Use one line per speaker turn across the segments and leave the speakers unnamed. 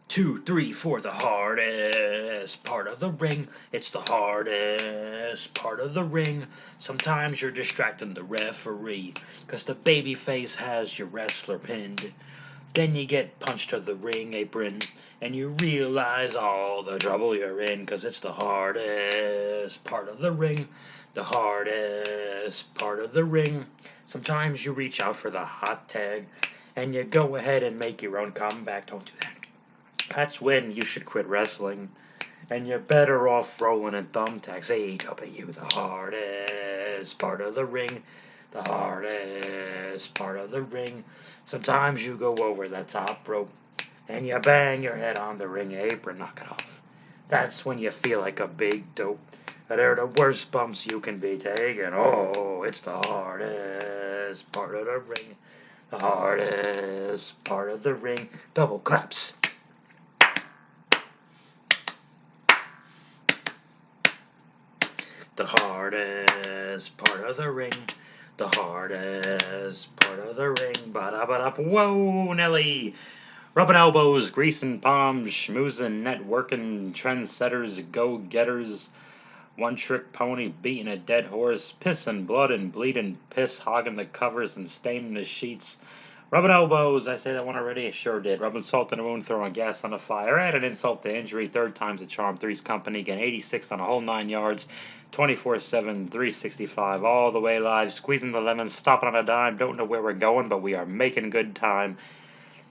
2, 3, 4, the hardest part of the ring. It's the hardest part of the ring. Sometimes you're distracting the referee, 'cause the babyface has your wrestler pinned. Then you get punched to the ring apron, and you realize all the trouble you're in, 'cause it's the hardest part of the ring. The hardest part of the ring. Sometimes you reach out for the hot tag, and you go ahead and make your own comeback. Don't do that. That's when you should quit wrestling, and you're better off rolling in thumbtacks. AEW, the hardest part of the ring. The hardest part of the ring. Sometimes you go over the top rope, and you bang your head on the ring apron. Knock it off. That's when you feel like a big dope. They're the worst bumps you can be taking. Oh, it's the hardest part of the ring. The hardest part of the ring. Double claps. The hardest part of the ring. The hardest part of the ring. Ba-da-ba-da. Whoa, Nelly. Rubbing elbows, greasing palms, schmoozing, networking, trendsetters, go-getters, one-trick pony, beating a dead horse, pissing blood and bleeding piss, hogging the covers and staining the sheets. Rubbing elbows, I say that one already? I sure did. Rubbing salt in the wound, throwing gas on the fire. Add an insult to injury, third time's a charm, three's company, getting 86 on a whole 9 yards, 24/7, 365, all the way live, squeezing the lemons, stopping on a dime, don't know where we're going, but we are making good time.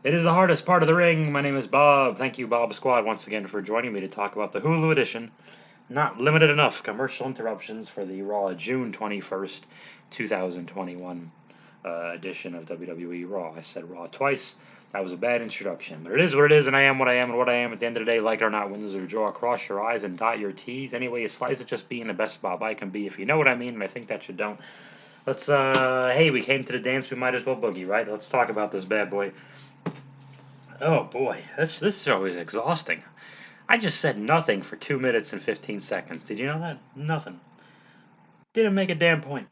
It is the hardest part of the ring. My name is Bob. Thank you, Bob Squad, once again for joining me to talk about the Hulu edition. Not limited enough commercial interruptions for the Raw June 21st, 2021 edition of WWE Raw. I said Raw twice. That was a bad introduction. But it is what it is, and I am what I am, and what I am at the end of the day, like it or not, win, lose, or draw, cross your eyes and dot your T's. Any way you slice it, just being the best Bob I can be, if you know what I mean, and I think that you don't. Let's, hey, we came to the dance, we might as well boogie, right? Let's talk about this bad boy. Oh boy, this show is exhausting. I just said nothing for 2 minutes and 15 seconds. Did you know that? Nothing. Didn't make a damn point.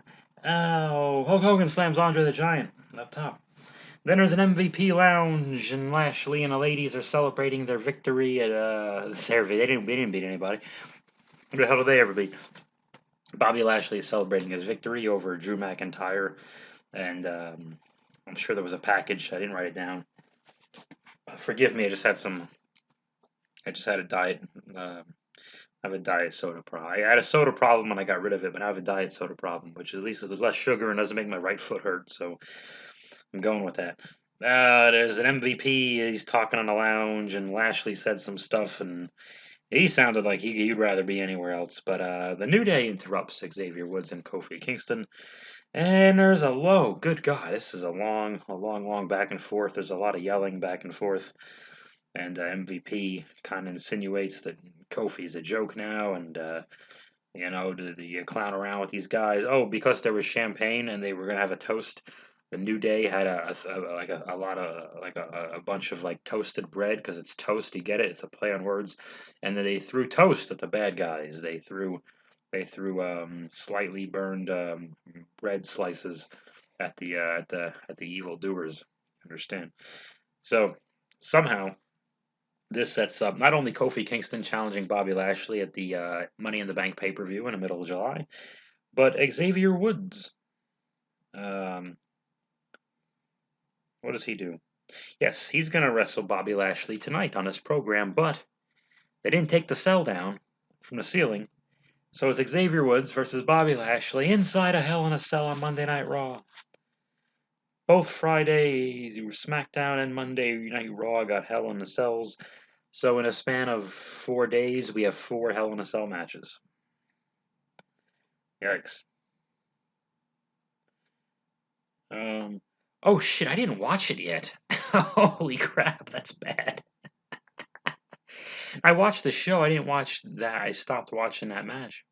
Oh, Hulk Hogan slams Andre the Giant up top. Then there's an MVP lounge, and Lashley and the ladies are celebrating their victory at they didn't beat anybody. Who the hell did they ever beat? Bobby Lashley is celebrating his victory over Drew McIntyre, and I'm sure there was a package. I didn't write it down. Forgive me. I just had a diet. I have a diet soda problem. I had a soda problem when I got rid of it, but I have a diet soda problem, which at least is less sugar and doesn't make my right foot hurt. So I'm going with that. There's an MVP. He's talking on the lounge, and Lashley said some stuff, and he sounded like he'd rather be anywhere else. But the New Day interrupts Xavier Woods and Kofi Kingston, and there's a low. Good God, this is a long back and forth. There's a lot of yelling back and forth. And MVP kind of insinuates that Kofi's a joke now, and do you clown around with these guys? Oh, because there was champagne and they were gonna have a toast. The New Day had a bunch of like toasted bread because it's toast. You get it? It's a play on words, and then they threw toast at the bad guys. They threw slightly burned bread slices at the evil doers. Understand? So somehow this sets up not only Kofi Kingston challenging Bobby Lashley at the Money in the Bank pay-per-view in the middle of July, but Xavier Woods. Um, what does he do? Yes, he's going to wrestle Bobby Lashley tonight on his program, but they didn't take the cell down from the ceiling, so it's Xavier Woods versus Bobby Lashley inside a Hell in a Cell on Monday Night Raw. Both Fridays, SmackDown and Monday Night Raw got Hell in the Cells. So in a span of 4 days, we have 4 Hell in a Cell matches. Yikes. Oh shit, I didn't watch it yet. Holy crap, that's bad. I watched the show, I didn't watch that. I stopped watching that match.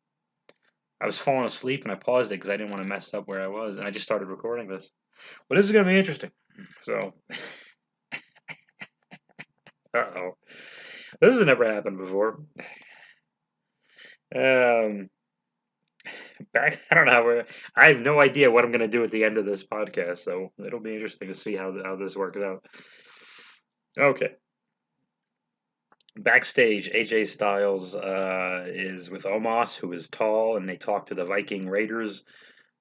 I was falling asleep and I paused it because I didn't want to mess up where I was, and I just started recording this. But this is going to be interesting. So, uh-oh. This has never happened before. I don't know I have no idea what I'm going to do at the end of this podcast, so it'll be interesting to see how this works out. Okay. Backstage, AJ Styles is with Omos, who is tall, and they talk to the Viking Raiders.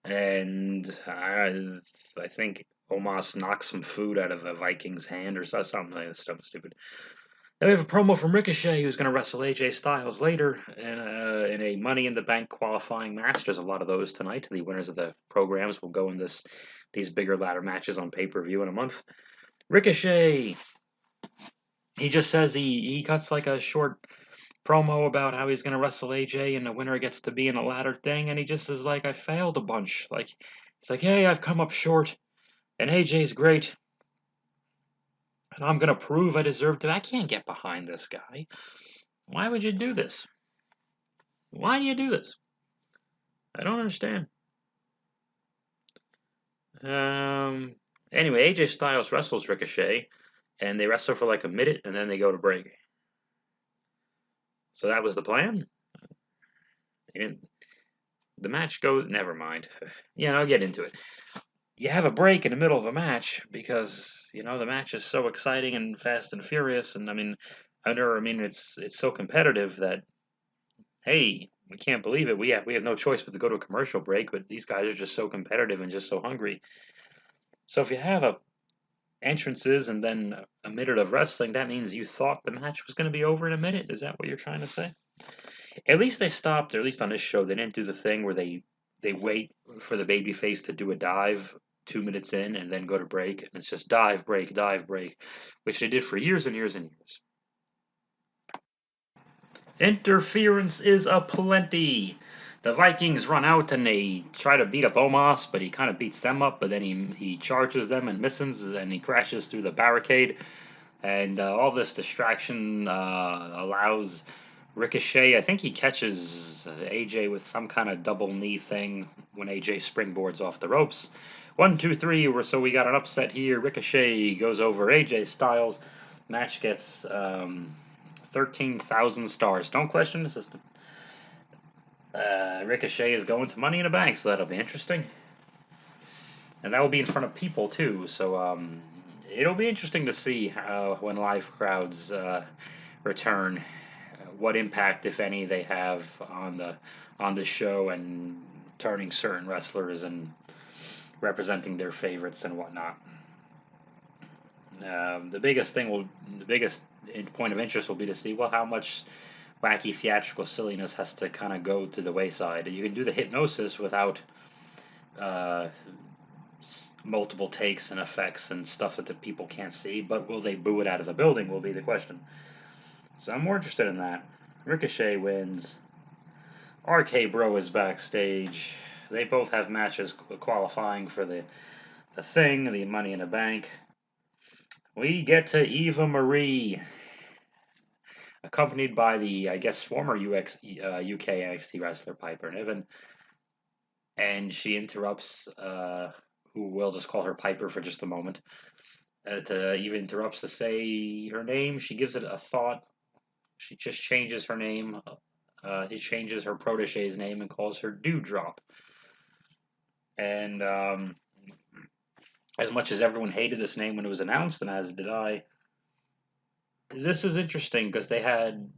And I think Omos knocks some food out of the Viking's hand or something like that. Something stupid. Then we have a promo from Ricochet, who's going to wrestle AJ Styles later in a Money in the Bank qualifying match. There's a lot of those tonight. The winners of the programs will go in these bigger ladder matches on pay-per-view in a month. Ricochet, he just says he cuts like a short promo about how he's going to wrestle AJ and the winner gets to be in a ladder thing, and he just is like, I failed a bunch. Like, it's like, hey, I've come up short, and AJ's great, and I'm going to prove I deserve to. I can't get behind this guy. Why would you do this? Why do you do this? I don't understand. Anyway, AJ Styles wrestles Ricochet, and they wrestle for like a minute, and then they go to break. So that was the plan. And the match goes. Never mind. Yeah, I'll get into it. You have a break in the middle of a match because the match is so exciting and fast and furious, and I mean, it's so competitive that hey, we can't believe it. We have no choice but to go to a commercial break, but these guys are just so competitive and just so hungry. So if you have entrances and then a minute of wrestling, that means you thought the match was going to be over in a minute. Is that what you're trying to say? At least they stopped, or at least on this show, they didn't do the thing where they wait for the babyface to do a dive 2 minutes in and then go to break, and it's just dive, break, which they did for years and years and years. Interference is aplenty. The Vikings run out and they try to beat up Omos, but he kind of beats them up, but then he charges them and misses, and he crashes through the barricade. And all this distraction allows Ricochet, I think he catches AJ with some kind of double knee thing when AJ springboards off the ropes. 1, 2, 3, so we got an upset here. Ricochet goes over AJ Styles. Match gets 13,000 stars. Don't question the system. Ricochet is going to Money in the Bank, so that'll be interesting. And that will be in front of people, too, so it'll be interesting to see how, when live crowds return, what impact, if any, they have on the show and turning certain wrestlers and representing their favorites and whatnot. The biggest point of interest will be to see how much wacky theatrical silliness has to kind of go to the wayside. You can do the hypnosis without multiple takes and effects and stuff that the people can't see, but will they boo it out of the building will be the question. So I'm more interested in that. Ricochet wins. RK Bro is backstage. They both have matches qualifying for the thing, the Money in the Bank. We get to Eva Marie, accompanied by the, I guess, former UK NXT wrestler Piper Niven. And she interrupts, who we'll just call her Piper for just a moment. Eva interrupts to say her name. She gives it a thought. She just changes her name. She changes her protege's name and calls her Dewdrop. And as much as everyone hated this name when it was announced, and as did I, this is interesting because they had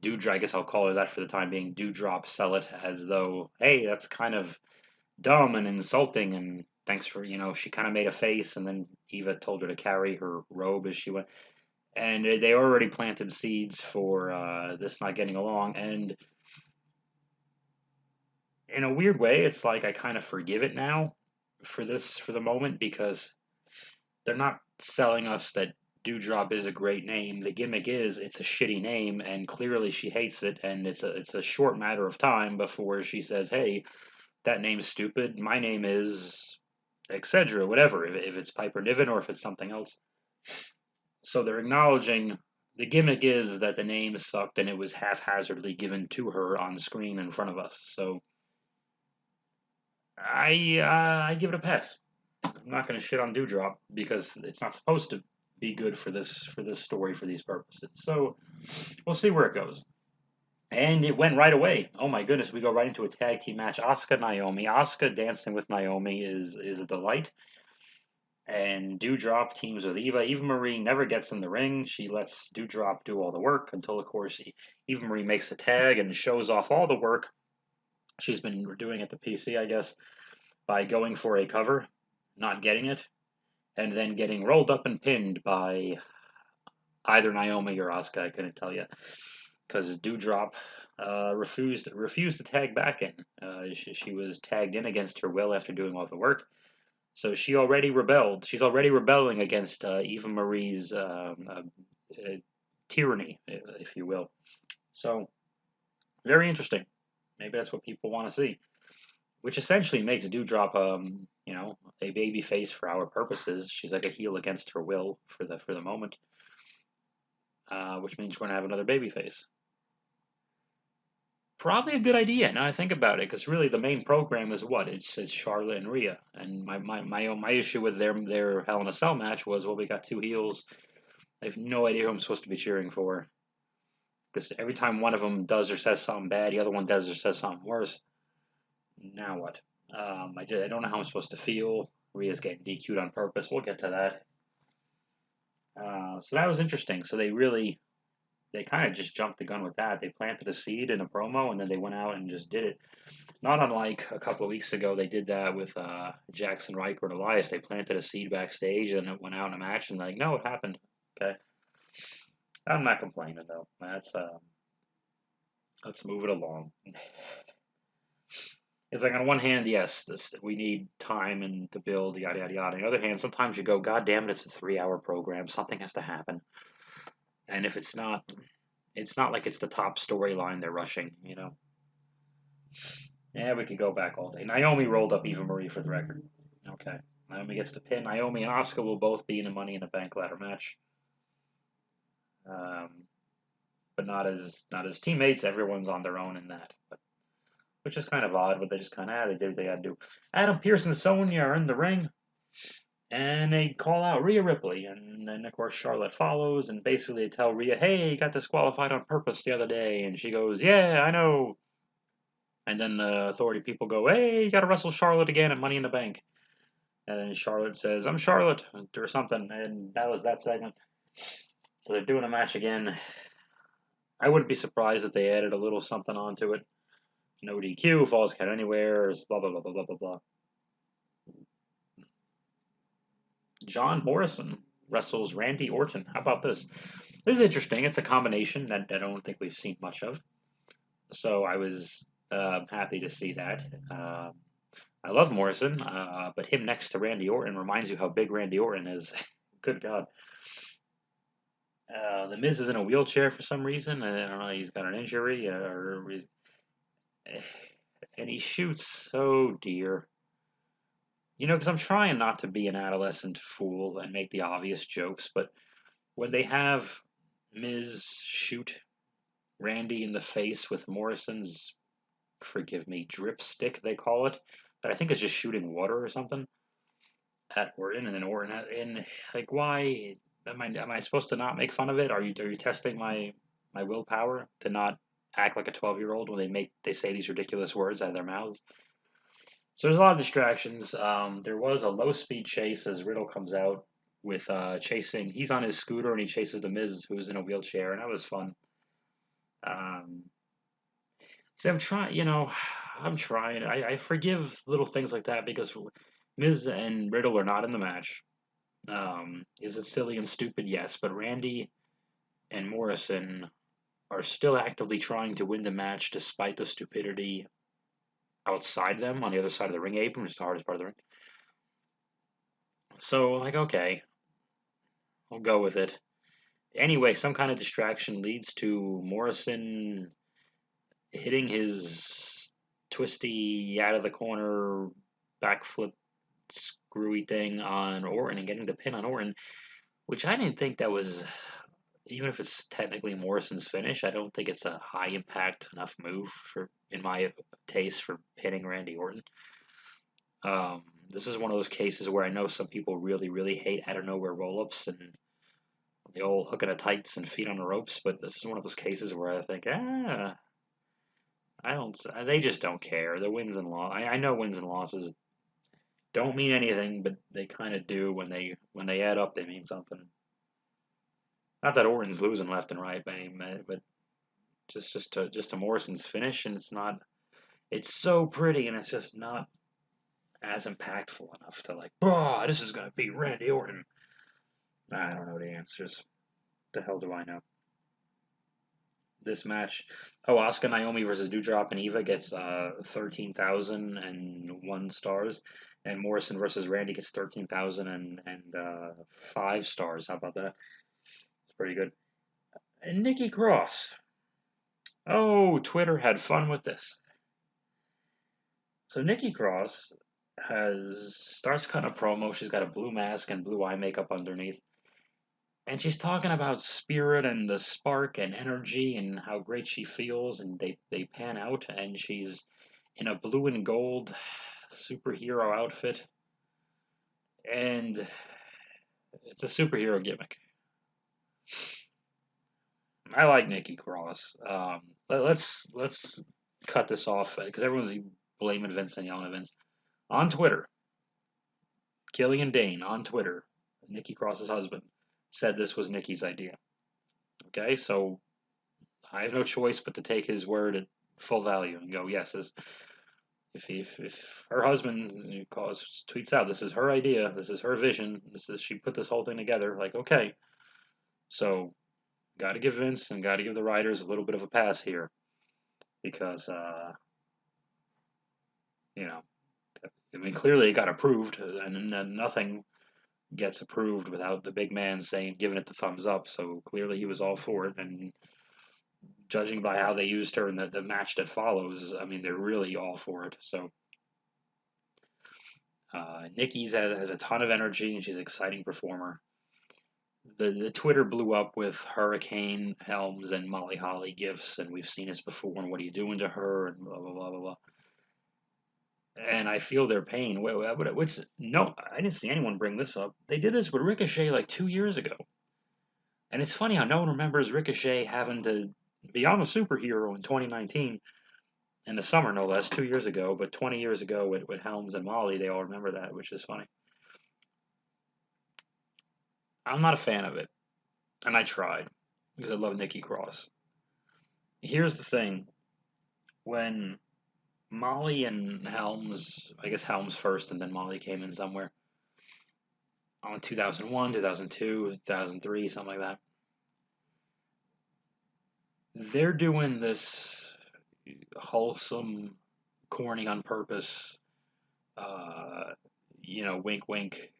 Dewdrop, I guess I'll call her that for the time being, Dewdrop sell it as though, hey, that's kind of dumb and insulting, and thanks for, she kind of made a face, and then Eva told her to carry her robe as she went. And they already planted seeds for this not getting along, and in a weird way, it's like I kind of forgive it now for the moment, because they're not selling us that Dewdrop is a great name. The gimmick is it's a shitty name, and clearly she hates it, and it's a short matter of time before she says, hey, that name's stupid, my name is etc., whatever, if it's Piper Niven or if it's something else. So they're acknowledging the gimmick is that the name sucked and it was haphazardly given to her on screen in front of us. So I give it a pass. I'm not going to shit on Dewdrop because it's not supposed to be good for this story for these purposes. So we'll see where it goes. And it went right away. Oh my goodness, we go right into a tag team match. Asuka Naomi. Asuka dancing with Naomi is a delight. And Dewdrop teams with Eva. Eva Marie never gets in the ring. She lets Dewdrop do all the work until, of course, Eva Marie makes a tag and shows off all the work she's been doing at the PC, I guess, by going for a cover, not getting it, and then getting rolled up and pinned by either Naomi or Asuka. I couldn't tell you because Dewdrop refused to tag back in. She was tagged in against her will after doing all the work. So she already rebelled. She's already rebelling against Eva Marie's tyranny, if you will. So very interesting. Maybe that's what people want to see. Which essentially makes Dewdrop, a baby face for our purposes. She's like a heel against her will for the moment, which means we're gonna have another baby face. Probably a good idea. Now I think about it, because really the main program is what it's Charlotte and Rhea, and my issue with their Hell in a Cell match was, well, we got two heels. I have no idea who I'm supposed to be cheering for, because every time one of them does or says something bad, the other one does or says something worse. Now what? I don't know how I'm supposed to feel. Rhea's getting DQ'd on purpose. We'll get to that. So that was interesting. So they kind of just jumped the gun with that. They planted a seed in a promo, and then they went out and just did it. Not unlike a couple of weeks ago, they did that with Jackson Riker and Elias. They planted a seed backstage, and it went out in a match, and no, it happened. Okay, I'm not complaining though. Let's move it along. It's like on one hand, yes, we need time and to build, yada yada yada. On the other hand, sometimes you go, God damn it, it's a 3-hour program. Something has to happen, and if it's not like it's the top storyline they're rushing. Yeah, we could go back all day. Naomi rolled up Eva Marie for the record. Okay, Naomi gets the pin. Naomi and Asuka will both be in a Money in the Bank ladder match, but not as teammates. Everyone's on their own in that. Which is kind of odd, but they just kind of they did what they had to do. Adam Pearce and Sonya are in the ring, and they call out Rhea Ripley, and then of course Charlotte follows, and basically they tell Rhea, "Hey, you got disqualified on purpose the other day," and she goes, "Yeah, I know." And then the Authority people go, "Hey, you got to wrestle Charlotte again at Money in the Bank," and then Charlotte says, "I'm Charlotte," or something, and that was that segment. So they're doing a match again. I wouldn't be surprised if they added a little something onto it. No DQ, falls count anywhere, blah blah blah blah blah blah blah. John Morrison wrestles Randy Orton. How about this? This is interesting. It's a combination that I don't think we've seen much of. So I was happy to see that. I love Morrison, but him next to Randy Orton reminds you how big Randy Orton is. Good God. The Miz is in a wheelchair for some reason. I don't know. He's got an injury, and he shoots. Oh dear. Because I'm trying not to be an adolescent fool and make the obvious jokes, but when they have Miz shoot Randy in the face with Morrison's, forgive me, drip stick, they call it, but I think it's just shooting water or something at Orton, and then Orton, and like, why am I supposed to not make fun of it? Are you testing my willpower to not act like a 12-year-old when they say these ridiculous words out of their mouths? So there's a lot of distractions. There was a low-speed chase as Riddle comes out with chasing. He's on his scooter and he chases the Miz, who's in a wheelchair, and that was fun. So I'm trying. I'm trying. I forgive little things like that because Miz and Riddle are not in the match. Is it silly and stupid? Yes, but Randy and Morrison are still actively trying to win the match despite the stupidity outside them on the other side of the ring apron, which is the hardest part of the ring. So, okay, I'll go with it. Anyway, some kind of distraction leads to Morrison hitting his twisty out of the corner backflip screwy thing on Orton and getting the pin on Orton, which I didn't think that was, even if it's technically Morrison's finish, I don't think it's a high impact enough move in my taste, for pinning Randy Orton. This is one of those cases where I know some people really, really hate out of nowhere roll ups and the old hook in the tights and feet on the ropes, but this is one of those cases where I think, I don't. They just don't care. The wins and losses. I know wins and losses don't mean anything, but they kind of do when they add up. They mean something. Not that Orton's losing left and right, but just to Morrison's finish, and it's not. It's so pretty, and it's just not as impactful enough to like. Oh, this is gonna beat Randy Orton. I don't know the answers. The hell do I know? This match, oh, Asuka Naomi versus Doudrop and Eva gets 13,001 stars, and Morrison versus Randy gets 13,005 stars. How about that? It's pretty good. And Nikki Cross. Oh, Twitter had fun with this. So Nikki Cross starts cutting a promo. She's got a blue mask and blue eye makeup underneath. And she's talking about spirit and the spark and energy and how great she feels. And they pan out, and she's in a blue and gold superhero outfit. And it's a superhero gimmick. I like Nikki Cross. Let's cut this off because everyone's blaming Vince and yelling at Vince. On Twitter, Killian Dane on Twitter, Nikki Cross's husband, said this was Nikki's idea. Okay, so I have no choice but to take his word at full value and go, yes, if her husband tweets out, this is her idea, this is her vision, she put this whole thing together, like, okay, so got to give Vince and got to give the writers a little bit of a pass here because you know, I mean, clearly it got approved, and nothing gets approved without the big man saying, giving it the thumbs up. So clearly he was all for it, and judging by how they used her in the match that follows, I mean, they're really all for it. So Nikki's has a ton of energy, and she's an exciting performer. The Twitter blew up with Hurricane Helms and Molly Holly gifts, and we've seen this before. And what are you doing to her? And blah blah blah blah blah. And I feel their pain. What's no? I didn't see anyone bring this up. They did this with Ricochet like 2 years ago, and it's funny how no one remembers Ricochet having to be on a superhero in 2019 in the summer, no less, 2 years ago. But 20 years ago with Helms and Molly, they all remember that, which is funny. I'm not a fan of it, and I tried because I love Nikki Cross. Here's the thing: when Molly and Helms, I guess Helms first, and then Molly came in somewhere on 2001, 2002, 2003, something like that. They're doing this wholesome, corny on purpose, uh, wink, wink,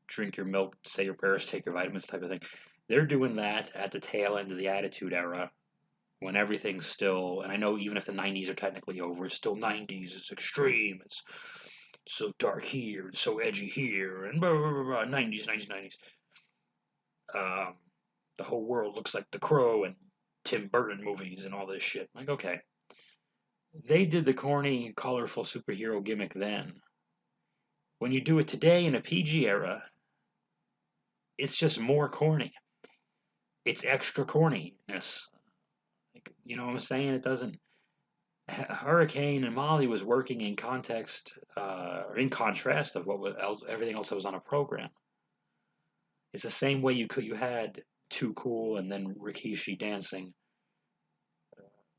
drink your milk, say your prayers, take your vitamins type of thing. They're doing that at the tail end of the Attitude Era when everything's still, and I know even if the 90s are technically over, it's still 90s, it's extreme, it's so dark here, it's so edgy here, and blah, blah, blah, blah, 90s, 90s, 90s. Um, the whole world looks like The Crow and Tim Burton movies and all this shit. Like, okay. They did the corny, colorful superhero gimmick then. When you do it today in a PG era, it's just more corny. It's extra corniness. Like, you know what I'm saying? It doesn't. Hurricane and Molly was working in context, or in contrast of everything else that was on a program. It's the same way you had Too Cool and then Rikishi dancing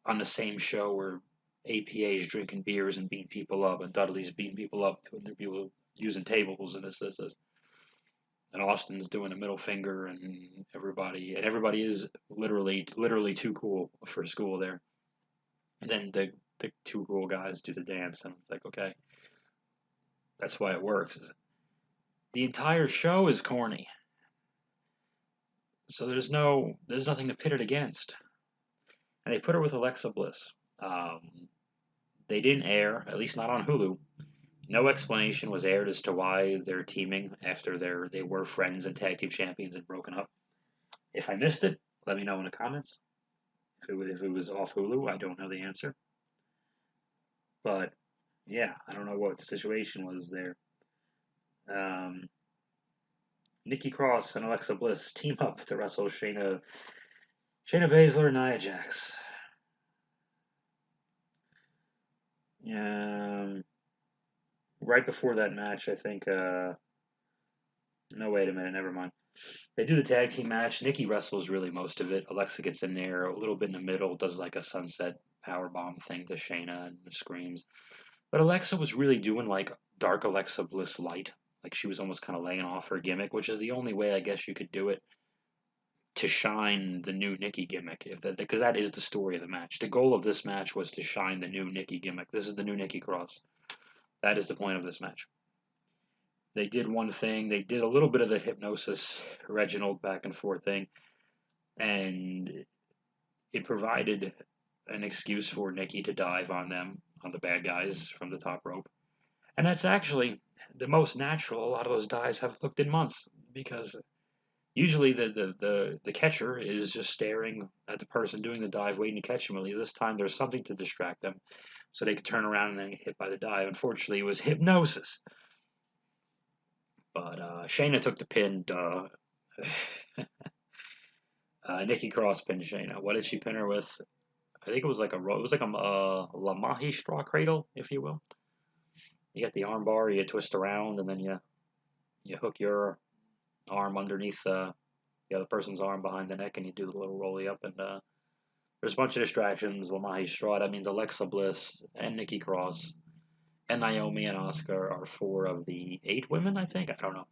on the same show where APA's drinking beers and beating people up, and Dudley's beating people up, and there people using tables and this. And Austin's doing a middle finger, and everybody is literally too cool for school there. And then the two cool guys do the dance, and it's like, okay, that's why it works. The entire show is corny, so there's nothing to pit it against. And they put her with Alexa Bliss. They didn't air, at least not on Hulu. No explanation was aired as to why they're teaming after they were friends and tag team champions and broken up. If I missed it, let me know in the comments. If it was off Hulu, I don't know the answer. But yeah, I don't know what the situation was there. Nikki Cross and Alexa Bliss team up to wrestle Shayna Baszler and Nia Jax. right before that match, I think. No, wait a minute. Never mind. They do the tag team match. Nikki wrestles really most of it. Alexa gets in there a little bit in the middle, does like a sunset power bomb thing to Shayna and screams. But Alexa was really doing like Dark Alexa Bliss light. Like she was almost kind of laying off her gimmick, which is the only way I guess you could do it to shine the new Nikki gimmick. If that because that is the story of the match. The goal of this match was to shine the new Nikki gimmick. This is the new Nikki Cross. That is the point of this match. They did one thing. They did a little bit of the hypnosis Reginald back and forth thing, and it provided an excuse for Nikki to dive on them, on the bad guys from the top rope. And that's actually the most natural a lot of those dives have looked in months because usually the catcher is just staring at the person doing the dive, waiting to catch him. At least this time there's something to distract them so they could turn around and then get hit by the dive. Unfortunately, it was hypnosis. But Shayna took the pin. Nikki Cross pinned Shayna. What did she pin her with? I think it was like a La Mahi straw cradle, if you will. You get the arm bar, you twist around, and then you hook your arm underneath the other person's arm behind the neck, and you do the little rolly up. And there's a bunch of distractions. La Mahi straw. That means Alexa Bliss and Nikki Cross and Naomi and Asuka are 4 of the 8 women, I think. I don't know.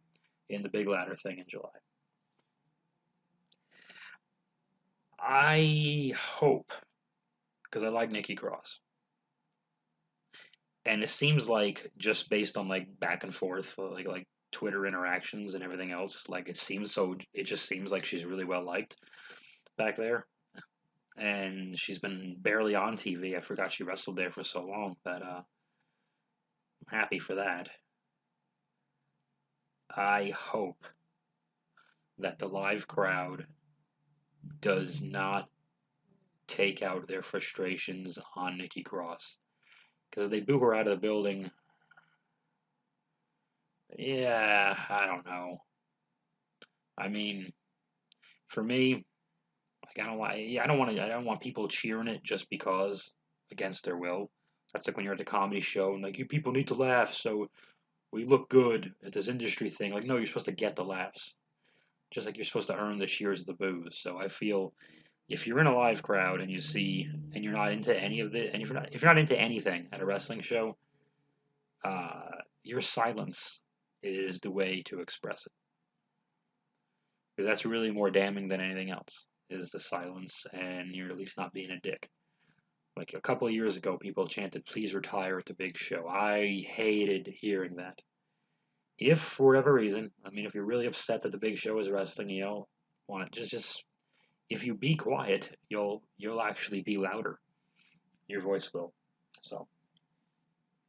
In the big ladder thing in July. I hope, because I like Nikki Cross, and it seems like just based on like back and forth, like Twitter interactions and everything else, like it just seems like she's really well liked back there, and she's been barely on TV. I forgot she wrestled there for so long, but I'm happy for that. I hope that the live crowd does not take out their frustrations on Nikki Cross. Because if they boo her out of the building, yeah, I don't know. I mean, for me, like I don't want people cheering it just because against their will. That's like when you're at the comedy show and like you people need to laugh, so we look good at this industry thing. Like no, you're supposed to get the laughs, just like you're supposed to earn the cheers of the boos. So I feel if you're in a live crowd and you see and you're not into any of the and if you're not into anything at a wrestling show, your silence is the way to express it because that's really more damning than anything else. Is the silence and you're at least not being a dick. Like a couple of years ago, people chanted, "Please retire at the big show." I hated hearing that. If for whatever reason, I mean, if you're really upset that the big show is wrestling, you don't want to just if you be quiet, you'll actually be louder. Your voice will. So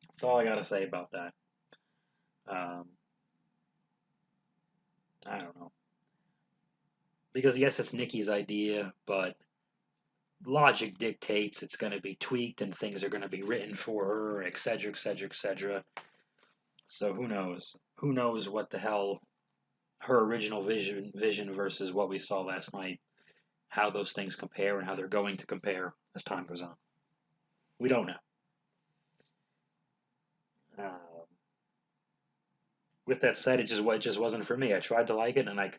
that's all I gotta say about that. Um, I don't know because yes, it's Nikki's idea, but logic dictates it's going to be tweaked and things are going to be written for her, etc., etc., etc. So who knows? Who knows what the hell her original vision versus what we saw last night? How those things compare and how they're going to compare as time goes on. We don't know. With that said, it just wasn't for me. I tried to like it, and I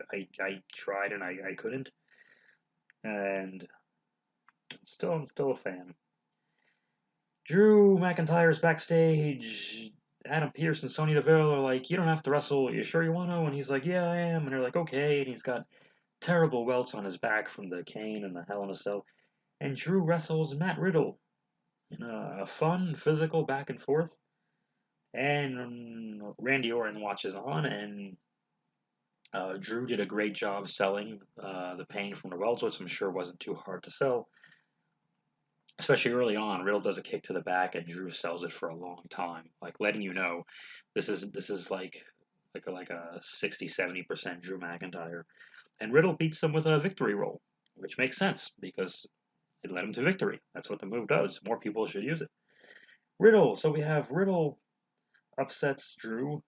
tried, and I couldn't. And I'm still a fan. Drew McIntyre's backstage. Adam Pearce and Sonya Deville are like, "You don't have to wrestle. Are you sure you want to?" And he's like, "Yeah, I am." And they're like, "Okay." And he's got terrible welts on his back from the cane and the Hell in a Cell. And Drew wrestles Matt Riddle in a fun, physical back and forth. And Randy Orton watches on, and Drew did a great job selling the pain from the welts, which I'm sure wasn't too hard to sell. Especially early on, Riddle does a kick to the back, and Drew sells it for a long time, like letting you know this is like a 60-70% Drew McIntyre, and Riddle beats him with a victory roll, which makes sense because it led him to victory. That's what the move does. More people should use it. Riddle. So we have Riddle upsets Drew.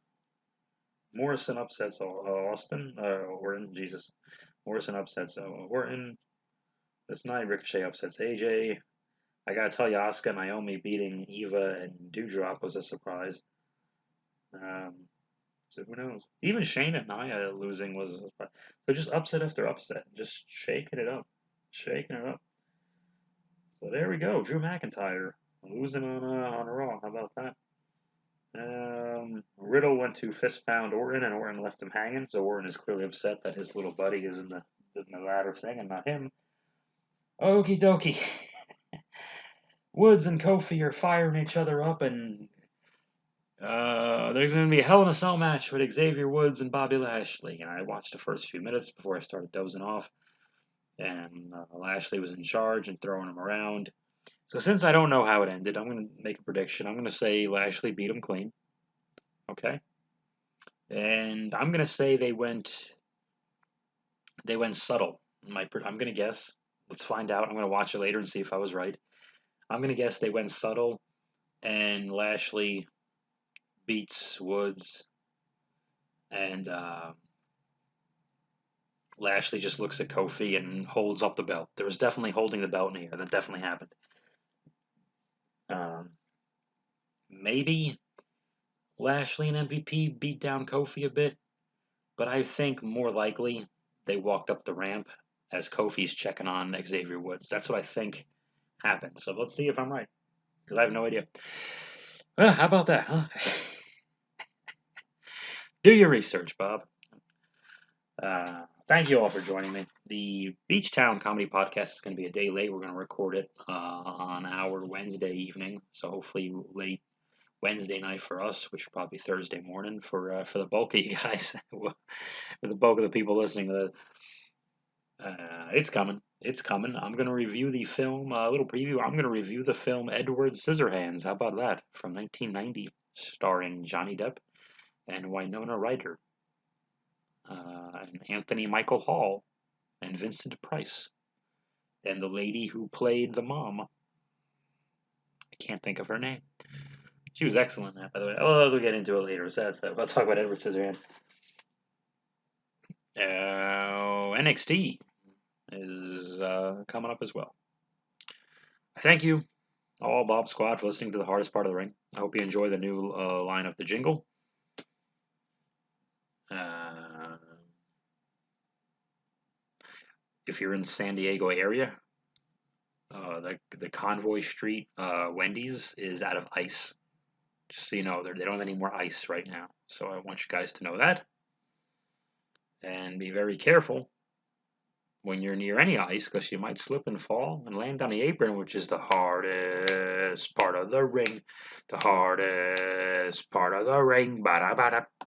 Morrison upsets Austin. Orton. Jesus. Morrison upsets Orton. This night, Ricochet upsets AJ. I gotta tell you, Asuka and Naomi beating Eva and Doudrop was a surprise. So who knows? Even Shane and Nia losing was so just upset after upset, just shaking it up. So there we go, Drew McIntyre losing on Raw. How about that? Riddle went to fist pound Orton, and Orton left him hanging. So Orton is clearly upset that his little buddy is in the ladder thing and not him. Okie dokie. Woods and Kofi are firing each other up, and there's going to be a Hell in a Cell match with Xavier Woods and Bobby Lashley. And I watched the first few minutes before I started dozing off, and Lashley was in charge and throwing him around. So since I don't know how it ended, I'm going to make a prediction. I'm going to say Lashley beat him clean. Okay, and I'm going to say they went subtle. I'm going to guess. Let's find out. I'm going to watch it later and see if I was right. I'm going to guess they went subtle, and Lashley beats Woods, and Lashley just looks at Kofi and holds up the belt. There was definitely holding the belt in here. That definitely happened. Um, Maybe Lashley and MVP beat down Kofi a bit, but I think more likely they walked up the ramp as Kofi's checking on Xavier Woods. That's what I think happened. So let's see if I'm right, because I have no idea. Well, how about that, huh? Do your research, Bob. Thank you all for joining me. The Beach Town Comedy Podcast is going to be a day late. We're going to record it on our Wednesday evening, so hopefully late Wednesday night for us, which will probably be Thursday morning for the bulk of you guys, for the bulk of the people listening to this. It's coming. It's coming. I'm going to review the film, a little preview. I'm going to review the film Edward Scissorhands. How about that? From 1990, starring Johnny Depp and Winona Ryder. And Anthony Michael Hall, and Vincent Price, and the lady who played the mom. I can't think of her name. She was excellent in that, by the way. Oh, we'll get into it later. So I'll talk about Edward Scissorhands. NXT is coming up as well. Thank you, all Bob Squad, for listening to the hardest part of the ring. I hope you enjoy the new line of the jingle. If you're in the San Diego area, the Convoy Street Wendy's is out of ice. Just so you know, they don't have any more ice right now. So I want you guys to know that. And be very careful when you're near any ice, because you might slip and fall and land on the apron, which is the hardest part of the ring. The hardest part of the ring. Ba-da-ba-da.